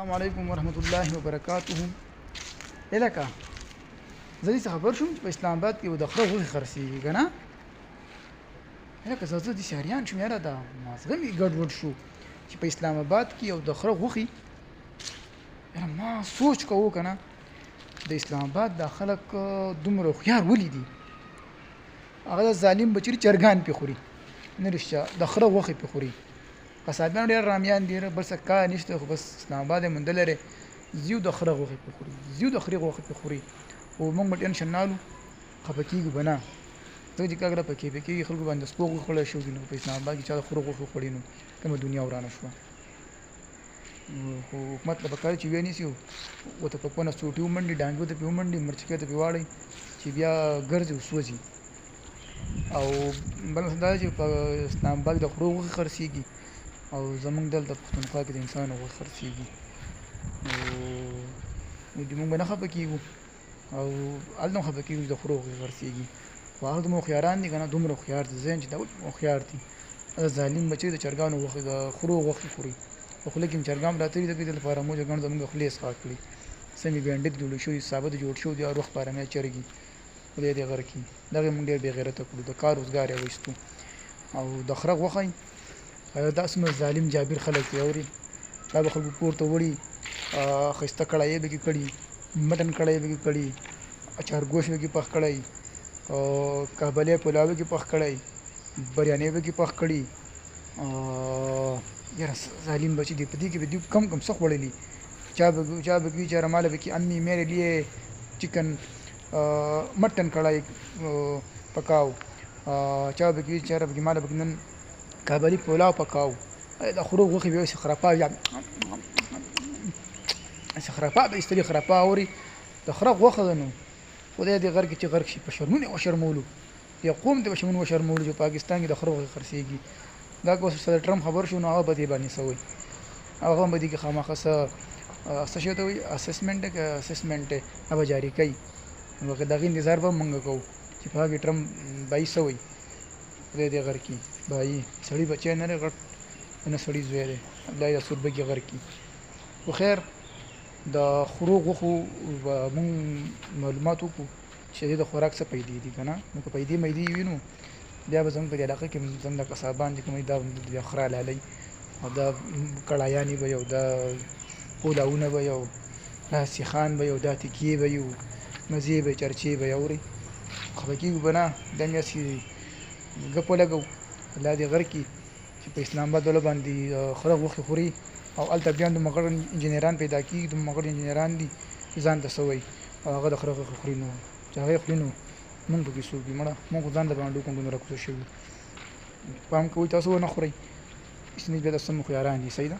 السلام علیکم ورحمۃ اللہ وبرکاتہ. الکه زه دې خبر شوم چې په اسلام آباد کې د خره غوښې خرڅېږي که نه. الکه زه دې شهریان شوم یاره دا مازغه مې ګډوډ شو چې په اسلام آباد کې یو د خره غوښې. یاره ما سوچ کوو که نه د اسلام آباد دا خلک دومره هوښیار ولې دي. هغه د ظالم بچري چرګان پې خوري نه رښتیا د خره غوښې پې خوري. قصابیان ډېر رامیان دي بل څه کار نشته خو بس اسلام آباد یې موندلی دی زیو د خره غوښې پې خوري زیو د خرې غوښې پې خوري. خو موږ به ټینشن نه الو خفه کېږو به نه ځکه چې کله په کیفې کېږي خلکو باندې سپو غوښې خوړلی شوي نو په اسلام آباد کې چا د خرو غوښې خوړي نو کومه دنیا ورانه شوه. خو حکومت له پکار چې ویې نیسي ورته په کونه سوټي ومنډي ډانګو ته پې ومنډي مرچکۍ ته پې واړئ چې بیا ګرځي وسوځي. او بل دا چې په اسلام آباد د خرو غوښې خرڅېږي او زمونږ دلته پښتونخوا کې د انسان غوښې خرڅېږي نو موږ به نه خفه کېږو او هلته هم خفه کېږو چې د خرو غوښې خرڅېږي. خو هغه دومره هوښیاران دي که نه دومره هوښیار دي ذهن چې دا ولې هوښیار دي. دا ظالم بچی د چرګانو غوښې د خرو غوښې خوري په خوله کې هم چرګان راتلي د دې لپاره مو چرګان زموږ خولې اسخا کړي سمې ګنډې جوړې شوي ثابت جوړ شوي دي هر وخت پارمیا چرګي خدای دې غر کړي. دغې موږ ډېر بې غیرته کړو د کار روزګار یې وایستو او د خره غوښه دا څومره ظالم جابر خلک دي اورې دا به خلکو کور ته وړي ښایسته کړایۍ به کې کړي مټن کړایۍ به کې کړي چارګوش به کې پخ کړی کابلی پلاو به کې پخ کړی بریانۍ به کې پخ کړي. یاره ظالم بچي دي په دې کې به دوی کم کم څه خوړلي چا به کوي چاره ماله به کې امی میرے لیے چکن مٹن کڑھائی پکاؤ چا به کوي چاره به کې ماله به کې نن کابلی پلاو پکاو. د خرو غوښې به یې خرپا خرپا به ایستلي خرپا اوري د خره غوښه ده نو خدای دې غر کې چې غرق شي په شرمونه وشرمولو یا قوم ته به شرمونه وشرمولو چې پاکستان کې د خره غوښې خرڅېږي. دا که اوس صدر ټرمپ خبر شو نو هغه به دې باندې څه وایي هغه هم به دې کې خامخا څه شی ته وایي اسسمنټ دی که اسسمنټ دی هغه به جاري کوي نو د هغې انتظار به موږ کوو چې په هغې ټرمپ بایي څه وایي. خدای دې غر کړي بایي سړي بچی نه دی غټ نه سړي زوی دی الله یې د سوربګي غر کړي. خو خیر د خرو غوښو به مونږ معلومات وکړو چې د خوراک څه پیدې دي که نه نو که پیدې میدې وي نو بیا به زموږ په دې علاقه کې زموږ د قصابان چې کوم دا د خره حلالۍ او دا کړایانې به یو دا پولاونه به یو دا سیخان به یو دا تکیې به یو مزې به چرچې به یې اورئ خفه کېږو به نه دا میاشت کې ګپ ولګوو الله دې غر کړي چې په اسلام آباد والا باندې خره غوښې خوري او هلته بیا دومره غټ انجینران پیدا کېږي دومره غټ انجینران دي چې ځان ته څه وایي او هغه د خره غوښې خوري نو چې هغه یې خوري نو مونږ پکې څوک یو مړه مونږ خو ځان د باندې کوم دومره کوڅه شوي پام کوئ تاسو ونه خورئ اسنې بیا د سمو خیاران دي صحیح ده.